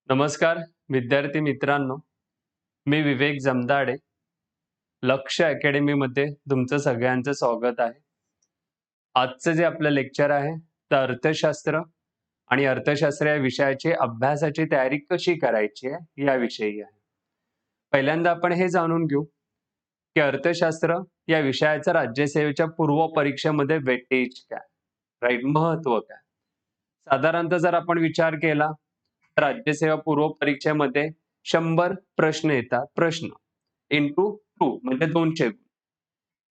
नमस्कार विद्यार्थी मित्रांनो, मी विवेक जमदाडे. लक्ष अकॅडमीमध्ये तुमचं सगळ्यांचं स्वागत आहे. आजचं जे आपलं लेक्चर आहे तर अर्थशास्त्र आणि अर्थशास्त्र या विषयाची अभ्यासाची तयारी कशी करायची आहे याविषयी आहे. पहिल्यांदा आपण हे जाणून घेऊ की अर्थशास्त्र या विषयाचं राज्यसेवेच्या पूर्व परीक्षेमध्ये वेटेज काय, राईट, महत्व काय. साधारणतः जर आपण विचार केला तर राज्यसेवा पूर्व परीक्षेमध्ये 100 प्रश्न येतात. प्रश्न इंटू 2 म्हणजे 200 गुण.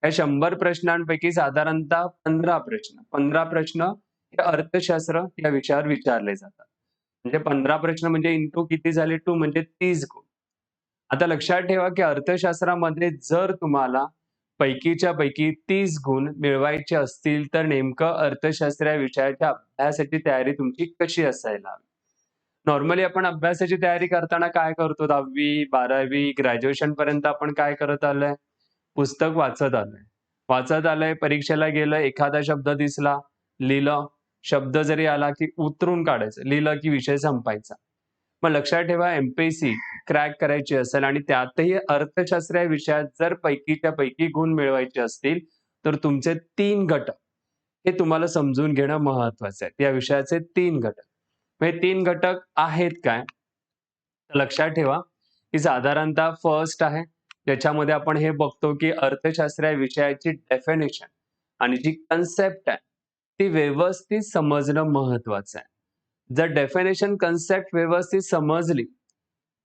या 100 प्रश्नांपैकी साधारणतः 15 प्रश्न हे अर्थशास्त्र या विषयावर विचारले जातात. म्हणजे 15 प्रश्न म्हणजे इंटू किती झाले 2 म्हणजे 30 गुण. आता लक्षात ठेवा की अर्थशास्त्रामध्ये जर तुम्हाला पैकीच्या पैकी 30 गुण मिळवायचे असतील तर नेमकं अर्थशास्त्र या विषयाच्या अभ्यासाची तयारी तुमची कशी असायला हवी. नॉर्मली आपण अभ्यासाची तयारी करताना काय करतो, 10वी 12वी ग्रॅज्युएशन पर्यंत आपण काय करत आलोय, पुस्तक वाचत आलंय, परीक्षेला गेलं, एखादा शब्द दिसला, लिहिलं, शब्द जरी आला की उतरून काढायचं, लिहिलं की विषय संपायचा. मग लक्षात ठेवा, एमपीएससी क्रॅक करायची असेल आणि त्यातही अर्थशास्त्र या विषयात जर पैकीच्या पैकी गुण मिळवायचे असतील तर तुमचे 3 घटक हे तुम्हाला समजून घेणं महत्वाचं आहे. या विषयाचे 3 घटक. मग हे 3 घटक आहेत काय? तर लक्षात ठेवा की साधारणतः फर्स्ट आहे, ज्याच्यामध्ये आपण हे बघतो की अर्थशास्त्र या विषयाची डेफिनेशन आणि जी कन्सेप्ट आहे ती व्यवस्थित समजणं महत्वाचं आहे. जर डेफिनेशन कन्सेप्ट व्यवस्थित समजली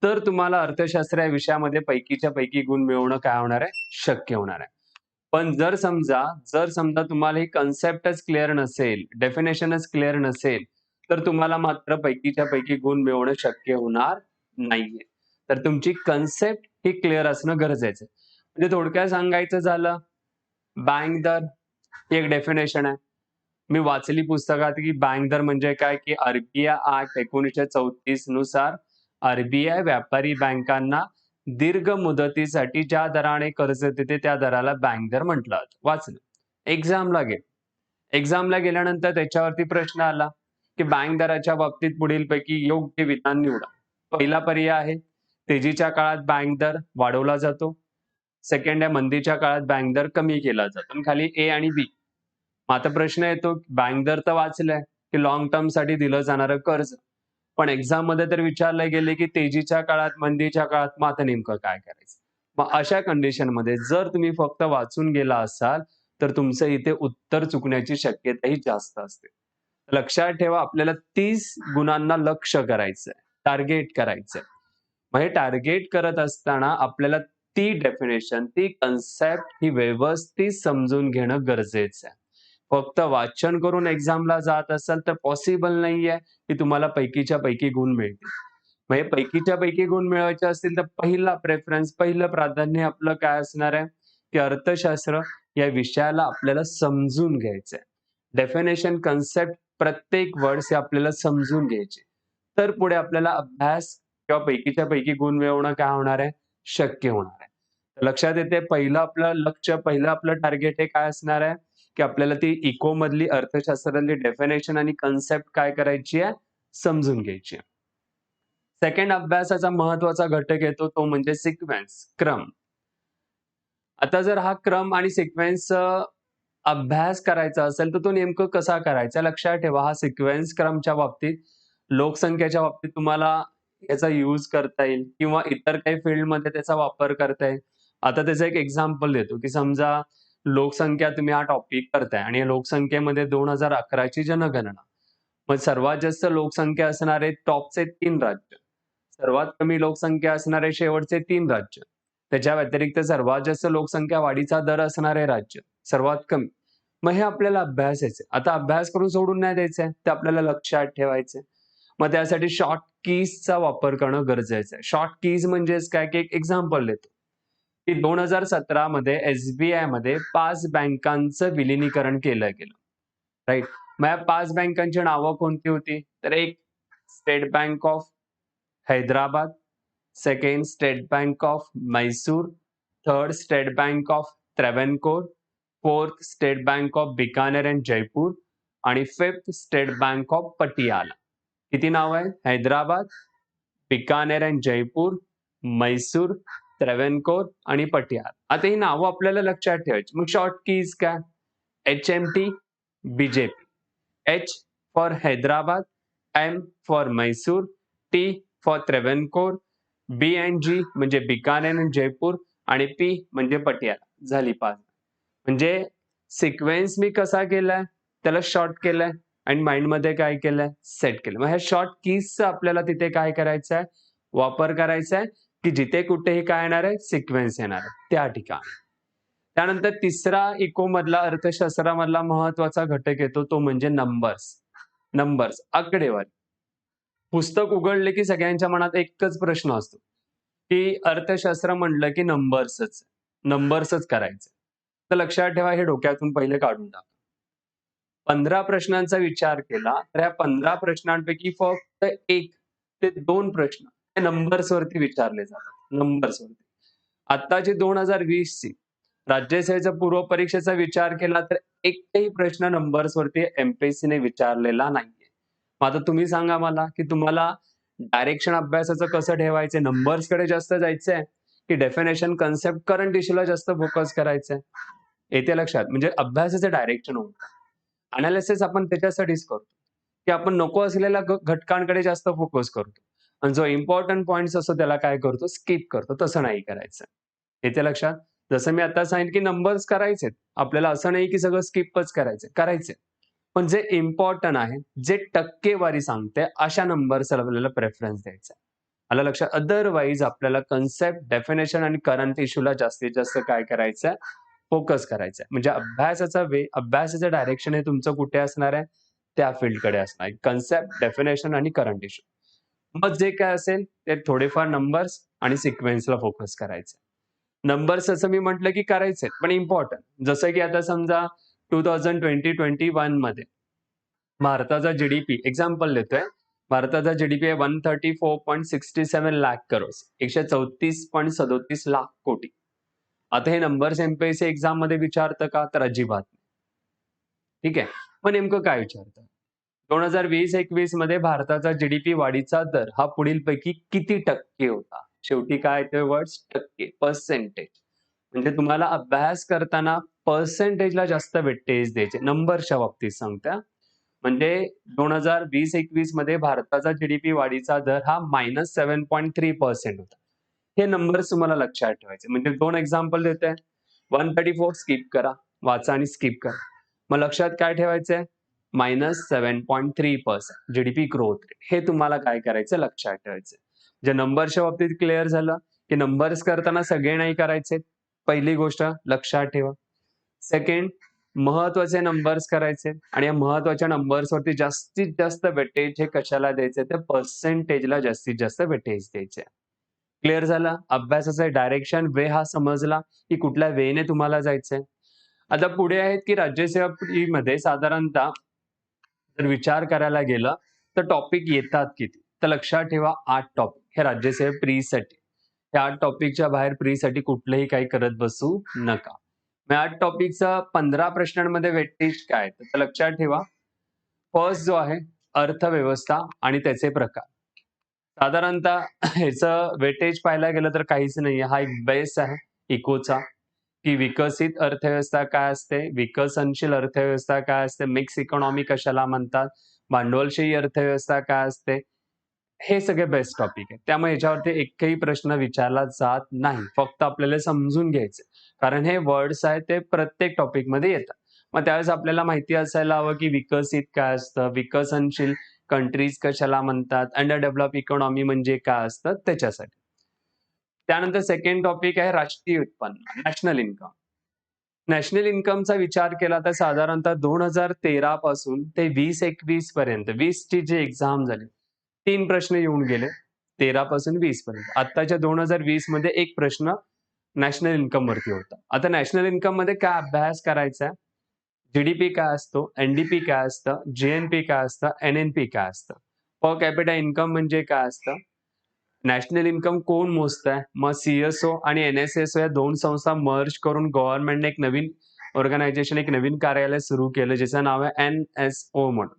तर तुम्हाला अर्थशास्त्र या विषयामध्ये पैकीच्या पैकी गुण मिळवणं काय होणार आहे, शक्य होणार आहे. पण जर समजा तुम्हाला ही कन्सेप्टच क्लिअर नसेल, डेफिनेशनच क्लिअर नसेल, तर तुम्हाला मात्र पैकीच्या पैकी गुण मिळवणं शक्य होणार नाहीये. तर तुमची कन्सेप्ट ही क्लिअर असणं गरजेचं आहे. म्हणजे थोडक्यात सांगायचं झालं, बँक दर ही एक डेफिनेशन आहे. मी वाचली पुस्तकात की बँक दर म्हणजे काय, की आरबीआय ऍक्ट 1934 नुसार आरबीआय व्यापारी बँकांना दीर्घ मुदतीसाठी ज्या दराने कर्ज देते त्या दराला बँक दर म्हटलं जातं. वाचलं. एक्झामला गे एक्झामला गेल्यानंतर त्याच्यावरती प्रश्न आला की बँक दराच्या बाबतीत पुढीलपैकी योग्य विधान निवडा. पहिला पर्याय आहे, तेजीच्या काळात बँक दर वाढवला जातो. सेकंड आहे, मंदीच्या काळात बँक दर कमी केला जातो. आणि खाली ए आणि बी. मग आता प्रश्न येतो, बँक दर तर वाचलंय की लॉंग टर्म साठी दिलं जाणारं कर्ज, पण एक्झाम मध्ये तर विचारले गेले की तेजीच्या काळात, मंदीच्या काळात, मग आता नेमकं काय करायचं. मग अशा कंडिशन मध्ये जर तुम्ही फक्त वाचून गेला असाल तर तुमचं इथे उत्तर चुकण्याची शक्यताही जास्त असते. लक्षात ठेवा, आपल्याला 30 गुणांना लक्ष करायचंय, टार्गेट करायचंय. मग हे टार्गेट करत असताना आपल्याला ती डेफिनेशन, ती कन्सेप्ट ही व्यवस्थित समजून घेणं गरजेचं आहे. फक्त वाचन करून एक्झामला जात असाल तर पॉसिबल नाहीये की तुम्हाला पैकीच्या पैकी गुण मिळतील. मग हे पैकीच्या पैकी गुण मिळवायचे असतील तर पहिला प्रेफरन्स, पहिलं प्राधान्य आपलं काय असणार आहे, की अर्थशास्त्र या विषयाला आपल्याला समजून घ्यायचंय. डेफिनेशन, कन्सेप्ट, प्रत्येक वर्ड्स हे आपल्याला समजून घ्यायचे. तर पुढे आपल्याला अभ्यास किंवा पैकीच्या पैकी गुण मिळवणं काय होणार आहे, शक्य होणार आहे. लक्षात येते, पहिलं आपलं टार्गेट हे काय असणार आहे, की आपल्याला ती इको मधली अर्थशास्त्रातली डेफिनेशन आणि कन्सेप्ट काय करायची आहे, समजून घ्यायची आहे. सेकंड अभ्यासाचा महत्वाचा घटक येतो तो म्हणजे सिक्वेन्स, क्रम. आता जर हा क्रम आणि सिक्वेन्स अभ्यास करायचा असेल तर तो नेमकं कसा करायचा. लक्षात ठेवा, हा सिक्वेन्स क्रमच्या बाबतीत, लोकसंख्येच्या बाबतीत तुम्हाला याचा यूज करता येईल किंवा इतर काही फील्डमध्ये त्याचा वापर करता येईल. आता त्याचं एक एक्झाम्पल देतो, की समजा लोकसंख्या तुम्ही हा टॉपिक करताय आणि या लोकसंख्येमध्ये 2011 ची जनगणना. मग सर्वात जास्त लोकसंख्या असणारे टॉपचे 3 राज्य, सर्वात कमी लोकसंख्या असणारे शेवटचे 3 राज्य, त्याच्या व्यतिरिक्त सर्वात जास्त लोकसंख्या वाढीचा दर असणारे राज्य, सर्वात कमी. मग हे आपल्याला अभ्यासायचे. आता अभ्यास करून सोडून नाही द्यायचंय, ते आपल्याला लक्षात ठेवायचंय. मग त्यासाठी शॉर्ट कीजचा वापर करणं गरजेचं आहे. शॉर्ट कीज म्हणजेच काय, की एक एक्झाम्पल देतो, की 2017 मध्ये एसबीआय मध्ये 5 बँकांचं विलिनीकरण केलं गेलं. राइट. मग या 5 बँकांची नावं कोणती होती? तर एक state bank of Hyderabad, second state bank of Mysore, third state bank of Travancore, fourth state bank of Bikaner and Jaipur आणि fifth state bank of Patiala. किती नाव आहे? हैदराबाद, बिकानेर अँड जयपूर, मैसूर, त्रावणकोर आणि पटियाला. आता ही नावं आपल्याला लक्षात ठेवायची. मग शॉर्ट कीज काय? HMT, BJP. H for Hyderabad, M for Mysore, T for Travancore, B and G म्हणजे बिकानेर अँड जयपूर आणि P म्हणजे पटियाला. झाली 5. म्हणजे सिक्वेन्स मी कसा केलाय? त्याला शॉर्ट केलंय आणि माइंडमध्ये काय केलंय? सेट केलं. मग ह्या शॉर्ट कीजचा आपल्याला तिथे काय करायचं आहे? वापर करायचा आहे, की जिथे कुठेही काय येणार आहे? सिक्वेन्स येणार आहे, त्या ठिकाणी. त्यानंतर तिसरा इकोमधला अर्थशास्त्रामधला महत्वाचा घटक येतो तो म्हणजे नंबर्स. नंबर्स, आकडेवारी. पुस्तक उघडले की सगळ्यांच्या मनात एकच प्रश्न असतो, की अर्थशास्त्र म्हणलं की नंबर्सच. नंबर्सच करायचं. तर लक्षात ठेवा हे डोक्यातून पहिले काढून टाका. 15 प्रश्नांचा विचार केला तर या 15 प्रश्नांपैकी फक्त 1 ते 2 प्रश्न हे नंबर्सवरती विचारले जातात. नंबर्सवरती. आत्ताची 2020 ची राज्यसेवेच्या पूर्व परीक्षेचा विचार केला तर एकही प्रश्न नंबर्सवरती एमपीएससीने विचारलेला नाहीये. मग आता तुम्ही सांगा मला, की तुम्हाला डायरेक्शन अभ्यासाचं कसं ठेवायचंय? नंबर्सकडे जास्त जायचंय, की डेफिनेशन, कन्सेप्ट, करंट इश्यूला जास्त फोकस करायचंय? येते लक्षात? म्हणजे अभ्यासाचं डायरेक्शन होतं. अनालिसिस आपण त्याच्यासाठीच करतो, की आपण नको असलेल्या घटकांकडे जास्त फोकस करतो आणि जो इम्पोर्टंट पॉइंट्स असतो त्याला काय करतो? स्किप करतो. तसं नाही करायचं. येते लक्षात? जसं मी आता सांगितलं, की नंबर्स करायचेत. आपल्याला असं नाही, की सगळं स्किपच करायचंय. करायचंय. पण जे इम्पोर्टंट आहे, जे टक्केवारी सांगते, अशा नंबर्सला आपल्याला प्रेफरन्स द्यायचा आहे. आलं लक्षात? अदरवाईज आपल्याला कन्सेप्ट, डेफिनेशन आणि करंट इश्यूला जास्तीत जास्त काय करायचंय? फोकस करायचा आहे. म्हणजे अभ्यासाचं डायरेक्शन हे तुमचं कुठे असणार आहे? त्या फील्डकडे असणार आहे. कन्सेप्ट, डेफिनेशन आणि करंट इश्यू. मग जे काय असेल ते थोडेफार नंबर्स आणि सिक्वेन्सला फोकस करायचं. नंबर्स असं मी म्हटलं की करायचे पण इम्पोर्टंट. जसं की आता समजा 2020-21 मध्ये भारताचा जीडीपी एक्झाम्पल देतोय. भारताचा जीडीपी आहे 134.67 लाख करोड. 134.37 लाख कोटी. आता हे नंबर्स एमपीएससी एक्झाममध्ये विचारतं का? तर अजिबात नाही. ठीक आहे. मग नेमकं काय विचारतं? 2020-21 मध्ये भारताचा जीडीपी वाढीचा दर हा पुढीलपैकी किती टक्के होता? शेवटी काय ते वर्ड्स टक्के, पर्सेंटेज. म्हणजे तुम्हाला अभ्यास करताना पर्सेंटेजला जास्त वेटेज द्यायचे. नंबरच्या बाबतीत सांगत्या. म्हणजे 2020-21 मध्ये भारताचा जीडीपी वाढीचा दर हा -7.3% होता. हे नंबर्स तुम्हाला लक्षात ठेवायचे. म्हणजे 2 एक्झाम्पल देतोय. 134 स्किप करा. वाचा आणि स्किप करा. मग लक्षात काय ठेवायचंय? -7.3% जीडीपी ग्रोथ रेट. हे तुम्हाला काय करायचं? लक्षात ठेवायचं. जे नंबरच्या बाबतीत क्लिअर झालं, की नंबर्स करताना सगळे नाही करायचे. पहिली गोष्ट लक्षात ठेवा. सेकंड, महत्त्वाचे नंबर्स करायचे आणि या महत्त्वाच्या नंबर्सवरती जास्तीत जास्त वेटेज हे कशाला द्यायचं? तर पर्सेंटेजला जास्तीत जास्त वेटेज द्यायचे. क्लिअर झालं? अभ्यासाचं डायरेक्शन, वे हा समजला, की कुठल्या वेने तुम्हाला जायचंय. आता पुढे आहेत, की राज्यसेवा प्रीमध्ये साधारणतः जर विचार करायला गेलं, तर टॉपिक येतात किती? तर लक्षात ठेवा 8 टॉपिक हे राज्यसेवा प्रीसाठी. या 8 टॉपिकच्या बाहेर प्रीसाठी कुठलंही काही करत बसू नका. मग 8 टॉपिकचं 15 प्रश्नांमध्ये वेटेज काय? तर लक्षात ठेवा. फर्स्ट जो आहे अर्थव्यवस्था आणि त्याचे प्रकार. साधारणतः ह्याचं वेटेज पाहायला गेलं तर काहीच नाहीये. हा एक बेस आहे इकोचा, की विकसित अर्थव्यवस्था काय असते, विकसनशील अर्थव्यवस्था काय असते, मिक्स इकॉनॉमी कशाला म्हणतात, भांडवलशाही अर्थव्यवस्था काय असते, हे सगळे बेस्ट टॉपिक आहे. त्यामुळे याच्यावरती एकही प्रश्न विचारला जात नाही. फक्त आपल्याला समजून घ्यायचं. कारण हे वर्ड्स आहेत ते प्रत्येक टॉपिकमध्ये येतात. मग त्यावेळेस आपल्याला माहिती असायला हवं, की विकसित काय असतं, विकसनशील कंट्रीज कशाला म्हणतात, अंडर डेव्हलप इकॉनॉमी म्हणजे काय असतं त्याच्यासाठी. त्यानंतर सेकंड टॉपिक आहे राष्ट्रीय उत्पन्न, नॅशनल इन्कम. नॅशनल इन्कमचा विचार केला तर साधारणतः 2013 पासून ते 2021 पर्यंत 20 ची जी एक्झाम झाली, 3 प्रश्न येऊन गेले. 13 पासून 20 पर्यंत. आत्ताच्या 2020 मध्ये एक प्रश्न नॅशनल इन्कम वरती होता. आता नॅशनल इन्कम मध्ये काय अभ्यास करायचा आहे? जीडीपी काय असतो? एनडीपी काय असतं? जीएनपी काय असतं? एनएनपी काय असतं? पर कॅपिटा इन्कम म्हणजे काय असतं? नॅशनल इन्कम कोण मोजतंय? मग सीएसओ आणि एनएसएसओ या 2 संस्था मर्ज करून गव्हर्नमेंटने एक नवीन ऑर्गनायझेशन, एक नवीन कार्यालय सुरू केलं, ज्याचं नाव आहे एनएसओ म्हणून.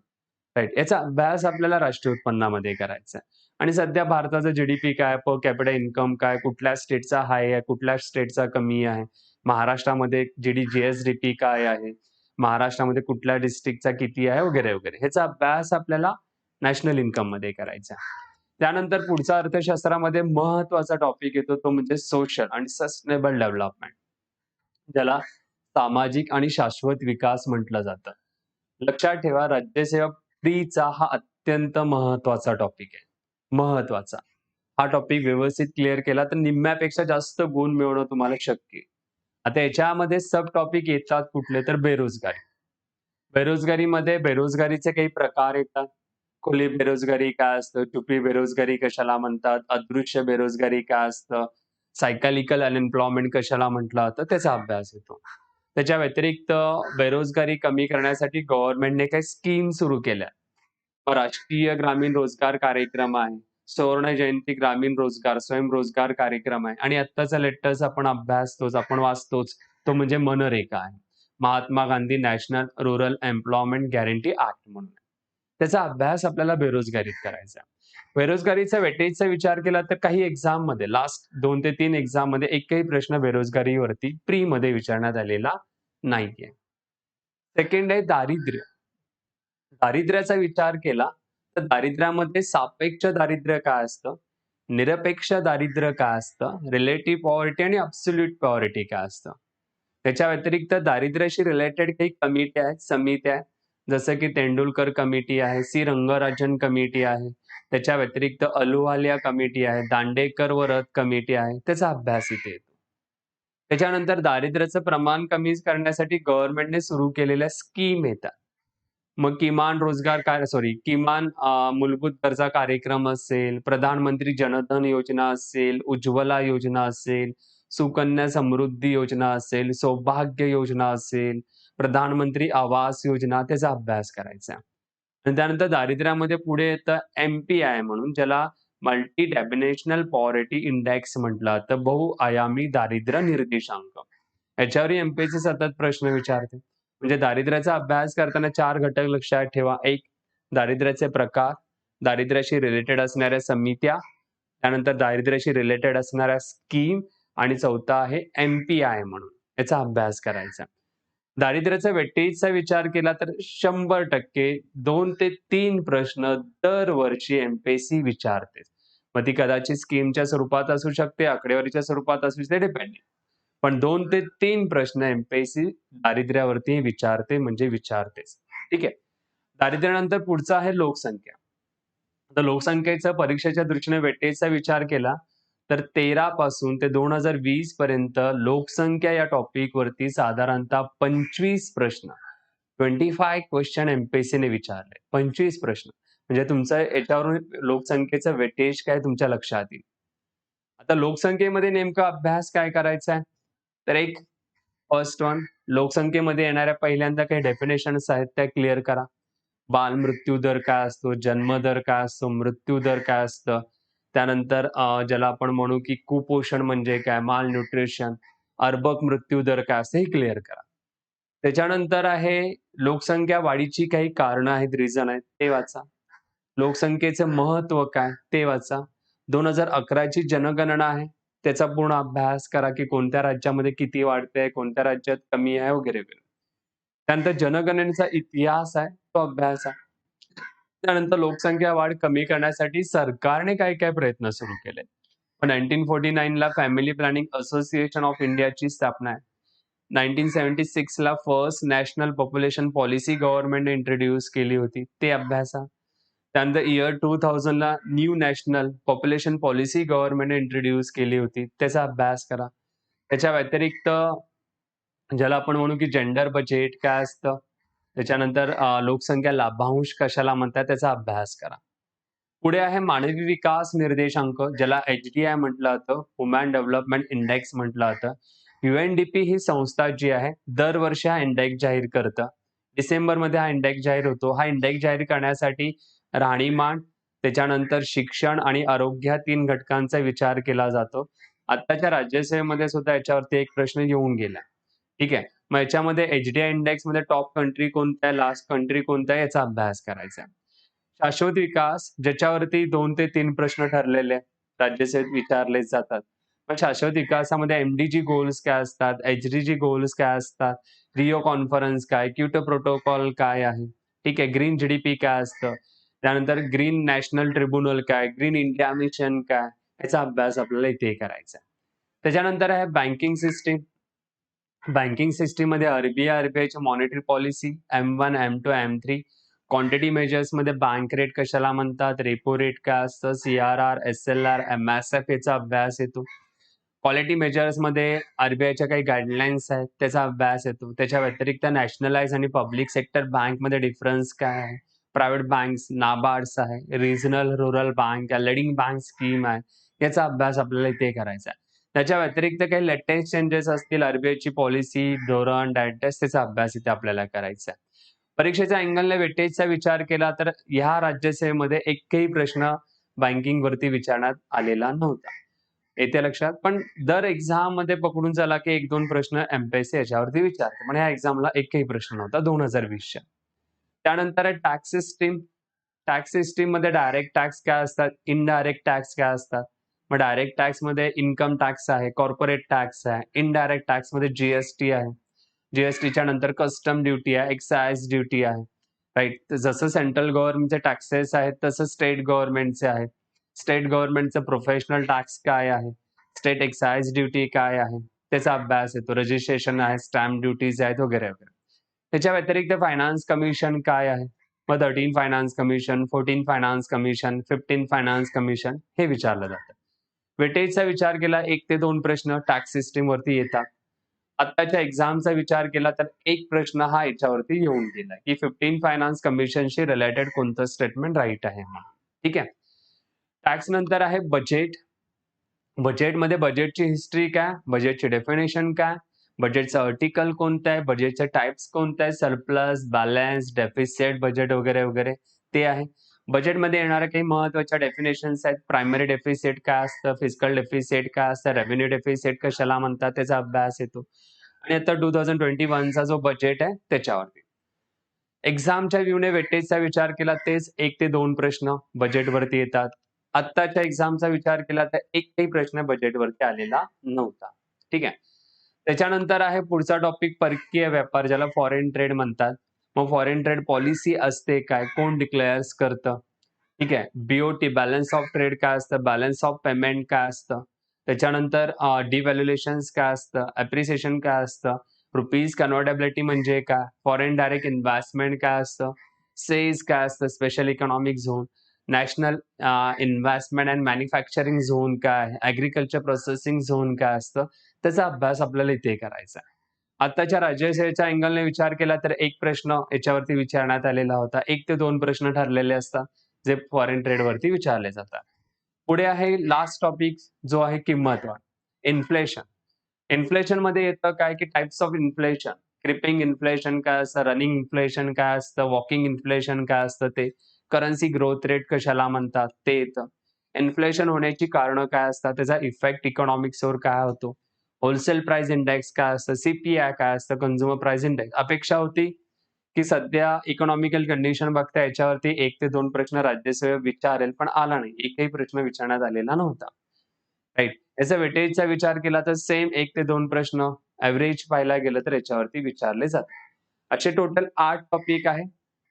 राइट. याचा अभ्यास आपल्याला राष्ट्रीय उत्पन्नामध्ये करायचा आहे. आणि सध्या भारताचा जीडीपी काय, पर कॅपिटा इन्कम काय, कुठल्या स्टेटचा हाय आहे, कुठल्या स्टेटचा कमी आहे, महाराष्ट्रामध्ये जीएसडीपी काय आहे, महाराष्ट्रामध्ये कुठल्या डिस्ट्रिक्टचा किती आहे, वगैरे, वगैरे. ह्याचा अभ्यास आपल्याला नॅशनल इन्कममध्ये करायचा आहे. त्यानंतर पुढचा अर्थशास्त्रामध्ये महत्त्वाचा टॉपिक येतो तो म्हणजे सोशल आणि सस्टेनेबल डेव्हलपमेंट. ज्याला सामाजिक आणि शाश्वत विकास म्हटलं जातं. लक्षात ठेवा राज्यसेवा प्रीचा हा अत्यंत महत्त्वाचा टॉपिक आहे. महत्त्वाचा. हा टॉपिक व्यवस्थित क्लिअर केला तर निम्म्यापेक्षा जास्त गुण मिळवणं तुम्हाला शक्य आहे. आता याच्यामध्ये सब टॉपिक येतात कुठले तर बेरोजगारी. बेरोजगारीमध्ये बेरोजगारीचे काही प्रकार येतात. खुली बेरोजगारी काय असतं? छुपी बेरोजगारी कशाला म्हणतात? अदृश्य बेरोजगारी काय असतं? सायकॉलिकल अनएम्प्लॉयमेंट कशाला म्हटलं जातं? त्याचा अभ्यास येतो. त्याच्या व्यतिरिक्त बेरोजगारी कमी करण्यासाठी गव्हर्नमेंटने काही स्कीम सुरू केल्या. राष्ट्रीय ग्रामीण रोजगार कार्यक्रम आहे. सुवर्ण जयंती ग्रामीण रोजगार, स्वयंरोजगार कार्यक्रम आहे आणि आत्ताचा लेटेस्ट आपण अभ्यासतोच, आपण वाचतोच, तो म्हणजे मनरेगा आहे. Mahatma Gandhi national rural employment guarantee act म्हणून. त्याचा अभ्यास आपल्याला बेरोजगारीत करायचा आहे. बेरोजगारीचा वेटेजचा विचार केला तर काही एक्झाममध्ये लास्ट 2 ते 3 एक्झाममध्ये एकही प्रश्न बेरोजगारीवरती प्रीमध्ये विचारण्यात आलेला नाहीये. सेकंड आहे दारिद्र्य. दारिद्र्याचा विचार केला तर दारिद्र्यामध्ये सापेक्ष दारिद्र्य काय असतं? निरपेक्ष दारिद्र्य काय असतं? रिलेटिव्ह पॉवर्टी आणि ॲब्सोल्यूट पॉवर्टी काय असतं? त्याच्या व्यतिरिक्त दारिद्र्याशी रिलेटेड काही कमिट्या आहेत, समित्या आहेत. जसं की तेंडुलकर कमिटी आहे, सी रंगराजन कमिटी आहे. त्याच्या व्यतिरिक्त अहलुवालिया कमिटी आहे, दांडेकर व रथ कमिटी आहे. त्याचा अभ्यास इथे येतो. त्याच्यानंतर दारिद्र्याचं प्रमाण कमी करण्यासाठी गव्हर्नमेंटने सुरू केलेल्या स्कीम येतात. मग किमान मूलभूत गरजा कार्यक्रम असेल, प्रधानमंत्री जनधन योजना असेल, उज्ज्वला योजना असेल, सुकन्या समृद्धी योजना असेल, सौभाग्य योजना असेल, प्रधानमंत्री आवास योजना त्याचा अभ्यास करायचा. आणि त्यानंतर दारिद्र्यामध्ये पुढे येतं एम-पी-आय म्हणून ज्याला मल्टी डायमेन्शनल पॉवर्टी इंडेक्स म्हटलं जातं, बहुआयामी दारिद्र्य निर्देशांक. याच्यावरही एम-पी-एससी सतत प्रश्न विचारते. म्हणजे दारिद्र्याचा अभ्यास करताना 4 घटक लक्षात ठेवा. 1 दारिद्र्याचे प्रकार, दारिद्र्याशी रिलेटेड असणाऱ्या समित्या, त्यानंतर दारिद्र्याशी रिलेटेड असणाऱ्या स्कीम आणि चौथा आहे एम-पी-आय म्हणून. याचा अभ्यास करायचा. दारिद्र्याचा वेटेजचा विचार केला तर 100% 2 ते 3 प्रश्न दरवर्षी एम-पी-एससी विचारते. मग ती कदाचित स्कीमच्या स्वरूपात असू शकते, आकडेवारीच्या स्वरूपात असू शकते, डिपेंडिंग. पण 2 ते 3 प्रश्न एम-पी-एससी दारिद्र्यावरती विचारते म्हणजे विचारतेच. ठीक आहे. दारिद्र्यानंतर पुढचा आहे लोकसंख्या. आता लोकसंख्येचा परीक्षेच्या दृष्टीने वेटेजचा विचार केला तर 13 पासून ते 2020 पर्यंत लोकसंख्या या टॉपिकवरती साधारणतः 25 प्रश्न 25 क्वेश्चन एम-पी-एससीने विचारले. 25 प्रश्न. म्हणजे तुमचं याच्यावरून लोकसंख्येचं वेटेज काय तुमच्या लक्षात येईल. आता लोकसंख्येमध्ये नेमका अभ्यास काय करायचा आहे? तर एक फर्स्ट वन लोकसंख्येमध्ये येणाऱ्या पहिल्यांदा काही डेफिनेशन्स आहेत त्या क्लिअर करा. बालमृत्यू दर काय असतो? जन्मदर काय असतो? मृत्यू दर काय असतं? त्यानंतर ज्याला आपण म्हणू की कुपोषण म्हणजे काय? मालन्यूट्रिशन, अर्भक मृत्यू दर काय असतं? हे क्लिअर करा. त्याच्यानंतर आहे लोकसंख्या वाढीची काही कारणं आहेत, रिझन आहेत, ते वाचा. लोकसंख्येचं महत्त्व काय? ते वाचा. 2011 ची जनगणना आहे. त्याचा पूर्ण अभ्यास करा, की कोणत्या राज्यामध्ये किती वाढतंय, कोणत्या राज्यात कमी आहे, वगैरे, वगैरे. त्यानंतर जनगणनेचा इतिहास आहे, तो अभ्यास आहे. त्यानंतर लोकसंख्या वाढ कमी करण्यासाठी सरकारने काय-काय प्रयत्न सुरू केले. 1949 ला फॅमिली प्लॅनिंग असोसिएशन ऑफ इंडियाची स्थापना आहे. 1976 ला फर्स्ट नॅशनल पॉप्युलेशन पॉलिसी गव्हर्नमेंटने इंट्रोड्यूस केली होती. ते अभ्यासा. त्यानंतर इयर 2000 ला न्यू नॅशनल पॉप्युलेशन पॉलिसी गव्हर्नमेंटने इंट्रोड्यूस केली होती. त्याचा अभ्यास करा. त्याच्या व्यतिरिक्त ज्याला आपण म्हणू की जेंडर बजेट काय असतं? त्याच्यानंतर लोकसंख्या लाभांश कशाला म्हणतात त्याचा अभ्यास करा. पुढे आहे मानवी विकास निर्देशांक ज्याला एच-डी-आय म्हटलं जातं, ह्युमन डेव्हलपमेंट इंडेक्स म्हटलं जातं. UNDP ही संस्था जी आहे दरवर्षी हा इंडेक्स जाहीर करतं. डिसेंबरमध्ये हा इंडेक्स जाहीर होतो. हा इंडेक्स जाहीर करण्यासाठी राहणीमान, त्याच्यानंतर शिक्षण आणि आरोग्य या 3 घटकांचा विचार केला जातो. आत्ताच्या राज्यसेवेमध्ये सुद्धा याच्यावरती एक प्रश्न येऊन गेला. ठीक आहे. मग याच्यामध्ये एच-डी-आय इंडेक्समध्ये टॉप कंट्री कोणत्या आहे, लास्ट कंट्री कोणत्या आहे याचा अभ्यास करायचा आहे. शाश्वत विकास ज्याच्यावरती 2 ते 3 प्रश्न ठरलेले राज्यसेवेत विचारले जातात. पण शाश्वत विकासामध्ये एम-डी-जी गोल्स काय असतात? एच-डी-जी गोल्स काय असतात? रिओ कॉन्फरन्स काय? क्योटो प्रोटोकॉल काय आहे? ठीक आहे. ग्रीन जी-डी-पी काय असतं? त्यानंतर ग्रीन नॅशनल ट्रिब्युनल काय? ग्रीन इंडिया मिशन काय? याचा अभ्यास आपल्याला इथे करायचा आहे. त्याच्यानंतर आहे बँकिंग सिस्टम. बँकिंग सिस्टममध्ये आर-बी-आयची monetary policy M1, M2, M3. Quantity मेजर्समध्ये बँक रेट कशाला म्हणतात? रेपो रेट काय असतं? सी-आर-आर, एस-एल-आर, एम-एस-एफ याचा अभ्यास येतो. क्वालिटी मेजर्समध्ये आर-बी-आयच्या काही गाईडलाईन्स आहेत, त्याचा अभ्यास येतो. त्याच्या व्यतिरिक्त नॅशनलाइज आणि पब्लिक सेक्टर बँकमध्ये डिफरन्स काय आहे? प्रायव्हेट बँक्स, नाबार्ड्स आहे, रिजनल रूरल बँक आहे, लीडिंग बँक स्कीम आहे, याचा अभ्यास आपल्याला इथे करायचा आहे. त्याच्या व्यतिरिक्त काही लेटेस्ट चेंजेस असतील, आर-बी-आयची पॉलिसी, धोरण, डायरेक्टर्स त्याचा अभ्यास इथे आपल्याला करायचा आहे. परीक्षेच्या अँगलने वेटेजचा विचार केला तर ह्या राज्यसेवेमध्ये एकही प्रश्न बँकिंगवरती विचारण्यात आलेला नव्हता. येते लक्षात? पण दर एक्झाममध्ये पकडून चला की 1-2 प्रश्न एम-पी-एस-सी याच्यावरती विचारते. पण ह्या एक्झामला एकही प्रश्न नव्हता 2020च्या. त्यानंतर आहे टॅक्स सिस्टम. टॅक्स सिस्टममध्ये डायरेक्ट टॅक्स काय असतात? इनडायरेक्ट टॅक्स काय असतात? मग डायरेक्ट टॅक्समध्ये इन्कम टॅक्स आहे, कॉर्पोरेट टॅक्स आहे, इनडायरेक्ट टॅक्समध्ये जी-एस-टी आहे. जी-एस-टीच्या नंतर कस्टम ड्युटी आहे, एक्साइज ड्युटी आहे. राइट? जसं सेंट्रल गव्हर्नमेंटचे टॅक्सेस आहेत, तसं स्टेट गव्हर्नमेंटचे आहेत. स्टेट गव्हर्नमेंटचं प्रोफेशनल टॅक्स काय आहे? स्टेट एक्साइज ड्युटी काय आहे? त्याचा अभ्यास येतो. रजिस्ट्रेशन आहे, स्टॅम्प ड्युटीज आहेत वगैरे, वगैरे. त्याच्या व्यतिरिक्त फायनान्स कमिशन काय आहे? मग 13 finance commission, 14 finance commission, 15 finance commission हे विचारलं जातं. वेटेजचा विचार केला 1 ते 2 प्रश्न टॅक्स सिस्टमवरती येतात. आत्ताच्या एक्झामचा विचार केला तर एक प्रश्न हा याच्यावरती येऊन गेला, की 15 फायनान्स कमिशनशी रिलेटेड कोणतं स्टेटमेंट राइट आहे म्हणून. ठीक आहे. टॅक्स नंतर आहे बजेट. बजेटमध्ये बजेटची हिस्ट्री काय? बजेटची डेफिनिशन काय? बजेटचं आर्टिकल कोणतं आहे? बजेटचे टाइप्स कोणते आहेत? सरप्लस, बॅलन्स, डेफिसिट बजेट वगैरे, वगैरे ते आहे. बजेटमध्ये येणाऱ्या काही महत्त्वाच्या डेफिनिशन्स आहेत. प्रायमरी डेफिसिट काय असतं? फिस्कल डेफिसिट काय असतं? रेव्हेन्यू डेफिसिट कशाला म्हणतात? त्याचा अभ्यास येतो. आणि आता 2021चा जो बजेट आहे त्याच्यावरती. एक्झामच्या व्ह्यूने वेटेजचा विचार केला तेच 1 ते 2 प्रश्न बजेटवरती येतात. आत्ताच्या एक्झामचा विचार केला तर एकही प्रश्न बजेटवरती आलेला नव्हता. ठीक आहे. त्याच्यानंतर आहे पुढचा टॉपिक परकीय व्यापार ज्याला फॉरेन ट्रेड म्हणतात. मग फॉरेन ट्रेड पॉलिसी असते काय? कोण डिक्लेअर्स करतं? ठीक आहे. बी-ओ-टी बॅलन्स ऑफ ट्रेड काय असतं? बॅलन्स ऑफ पेमेंट काय असतं? त्याच्यानंतर डिव्हॅल्युएशन्स काय असतं? ॲप्रिसिएशन काय असतं? रुपीज कन्व्हर्टेबिलिटी म्हणजे काय? फॉरेन डायरेक्ट इन्व्हेस्टमेंट काय असतं? सेज काय असतं? Special economic zone. National investment and manufacturing zone काय आहे? ॲग्रीकल्चर प्रोसेसिंग झोन काय असतं? त्याचा अभ्यास आपल्याला इथे करायचा आहे. आत्ताच्या राज्यसेवेच्या अँगलने विचार केला तर एक प्रश्न याच्यावरती विचारण्यात आलेला होता. 1 ते 2 प्रश्न ठरलेले असतात, जे फॉरेन ट्रेडवरती विचारले जातात. पुढे आहे लास्ट टॉपिक जो आहे किंमतवाढ. इन्फ्लेशन. इन्फ्लेशनमध्ये येतं काय, की types of inflation. Creeping inflation काय असतं? रनिंग इन्फ्लेशन काय असतं? वॉकिंग इन्फ्लेशन काय असतं ते? करन्सी ग्रोथ रेट कशाला म्हणतात? ते येतं. इन्फ्लेशन होण्याची कारणं काय असतात? त्याचा इफेक्ट इकॉनॉमिक्सवर काय होतो? होलसेल प्राइस इंडेक्स काय असतं? सी-पी-आय काय असतं? Consumer price index. अपेक्षा होती, की सध्या इकॉनॉमिकल कंडिशन बघता याच्यावरती 1 ते 2 प्रश्न राज्यसेवा विचारेल, पण आला नाही. एकही प्रश्न विचारण्यात आलेला नव्हता. राइट. याचा वेटेजचा विचार केला तर सेम 1 ते 2 प्रश्न एव्हरेज पाहायला गेलं तर याच्यावरती विचारले जातात. असे टोटल 8 टॉपिक आहे.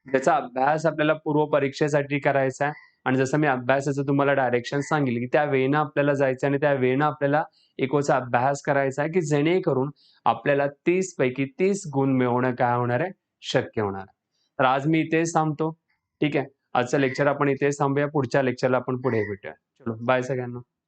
ज्याचा अभ्यास आपल्याला पूर्व परीक्षेसाठी करायचा आहे आणि जसं मी अभ्यासाचं तुम्हाला डायरेक्शन सांगितलं, की त्या वेळेनं आपल्याला जायचं आणि त्या वेळेनं आपल्याला इकोचा अभ्यास करायचा आहे, की जेणेकरून आपल्याला 30 पैकी 30 गुण मिळवणं काय होणार आहे? शक्य होणार आहे. तर आज मी इथेच थांबतो. ठीक आहे. आजचं लेक्चर आपण इथेच थांबूया. पुढच्या लेक्चरला आपण पुढे भेटूया. चलो बाय सगळ्यांना.